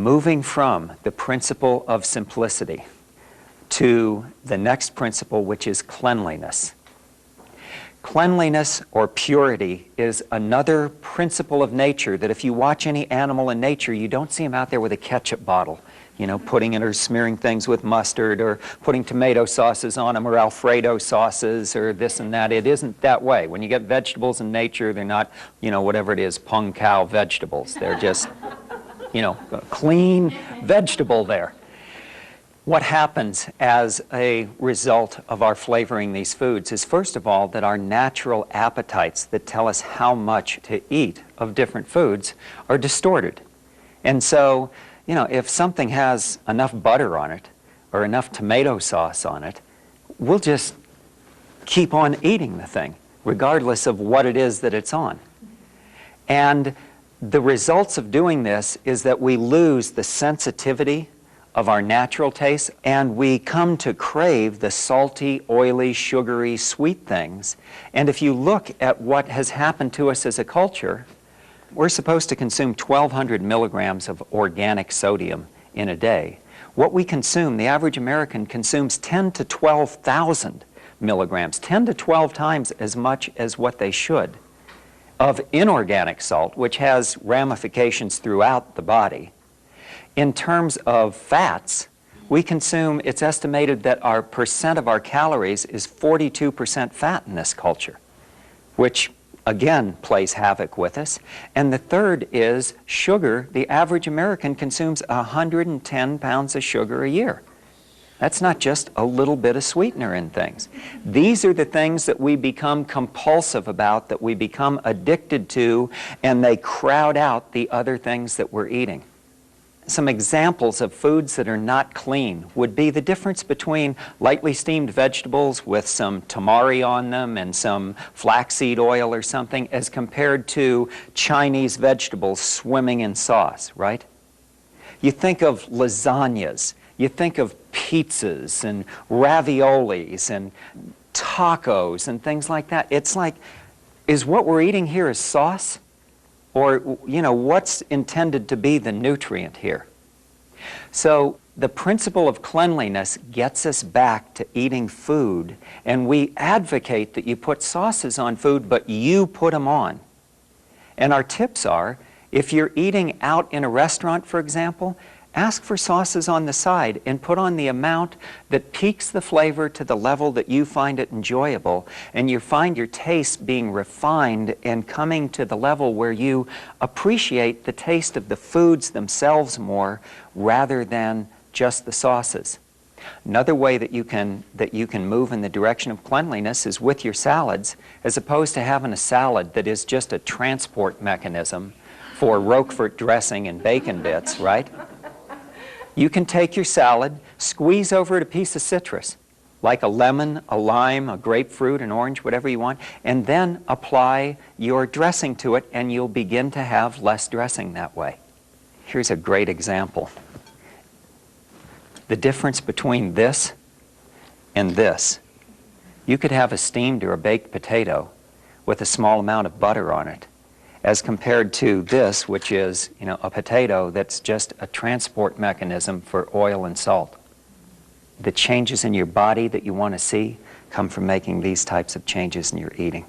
moving from the principle of simplicity to the next principle, which is cleanliness. Cleanliness or purity is another principle of nature that if you watch any animal in nature, you don't see them out there with a ketchup bottle, you know, putting it or smearing things with mustard or putting tomato sauces on them or Alfredo sauces or this and that. It isn't that way. When you get vegetables in nature, they're not, you know, whatever it is, pung cow vegetables. They're just, you know, a clean vegetable there. What happens as a result of our flavoring these foods is, first of all, that our natural appetites that tell us how much to eat of different foods are distorted. And so, you know, if something has enough butter on it or enough tomato sauce on it, we'll just keep on eating the thing, regardless of what it is that it's on. And the results of doing this is that we lose the sensitivity of our natural taste, and we come to crave the salty, oily, sugary, sweet things. And if you look at what has happened to us as a culture, we're supposed to consume 1,200 milligrams of organic sodium in a day. What we consume, the average American consumes 10 to 12,000 milligrams, 10 to 12 times as much as what they should, of inorganic salt, which has ramifications throughout the body. In terms of fats, we consume, it's estimated that our percent of our calories is 42% fat in this culture, which again plays havoc with us. And the third is sugar. The average American consumes 110 pounds of sugar a year. That's not just a little bit of sweetener in things. These are the things that we become compulsive about, that we become addicted to, and they crowd out the other things that we're eating. Some examples of foods that are not clean would be the difference between lightly steamed vegetables with some tamari on them and some flaxseed oil or something as compared to Chinese vegetables swimming in sauce, right? You think of lasagnas, you think of pizzas and raviolis and tacos and things like that. It's like, is what we're eating here is sauce? Or, you know, what's intended to be the nutrient here? So the principle of cleanliness gets us back to eating food, and we advocate that you put sauces on food, but you put them on. And our tips are, if you're eating out in a restaurant, for example, ask for sauces on the side and put on the amount that peaks the flavor to the level that you find it enjoyable, and you find your taste being refined and coming to the level where you appreciate the taste of the foods themselves more rather than just the sauces. Another way that you can move in the direction of cleanliness is with your salads, as opposed to having a salad that is just a transport mechanism for Roquefort dressing and bacon bits, right? You can take your salad, squeeze over it a piece of citrus, like a lemon, a lime, a grapefruit, an orange, whatever you want, and then apply your dressing to it, and you'll begin to have less dressing that way. Here's a great example. The difference between this and this. You could have a steamed or a baked potato with a small amount of butter on it, as compared to this, which is, you know, a potato that's just a transport mechanism for oil and salt. The changes in your body that you want to see come from making these types of changes in your eating.